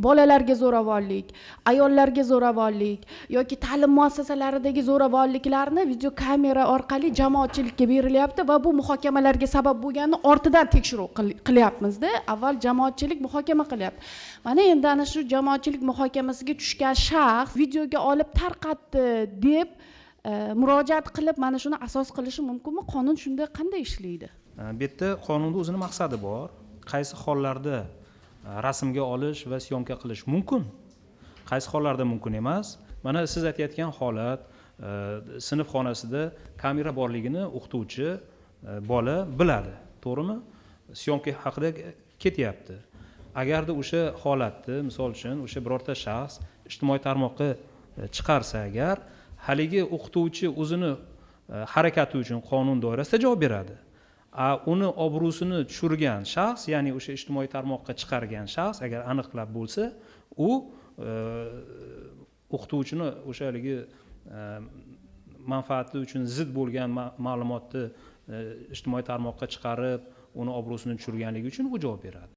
bolalarga zo'ravonlik, ayollarga zo'ravonlik yoki ta'lim muassasalaridagi zo'ravonliklarni videokamera orqali jamoatchilikka berilyapti va bu muhokamalarga sabab bo'lganini ortidan tekshiruv qilyapmizda. Avval jamoatchilik muhokama qilyapti. Mana endi ana shu jamoatchilik muhokamasiga tushgan shaxs videoga olib tarqatdi deb murojaat qilib mana shuni asos qilishi mumkinmi? Qonun shunday qanday ishlaydi? Bu yerda qonunda o'zini maqsadi bor. Qaysi hollarda rasmga olish va syomka qilish mumkin, qaysi hollarda mumkin emas. Mana siz aytayotgan holat, sinf xonasida kamera borligini o'qituvchi bola biladi, to'g'rimi? Syomka haqida ketyapti. Agarda o'sha holatni, misol uchun, o'sha birorta shaxs ijtimoiy tarmoqqa chiqarsa agar, haligi o'qituvchi o'zini harakati uchun qonun doirasida javob beradi. Uni obro'sini tushirgan shaxs, ya'ni o'sha ijtimoiy tarmoqqa chiqargan shaxs agar aniqlab bo'lsa, u o'qituvchini o'sha haligi manfaati uchun zid bo'lgan ma'lumotni ijtimoiy tarmoqqa chiqarib, uni obro'sini tushirganligi uchun u javob beradi.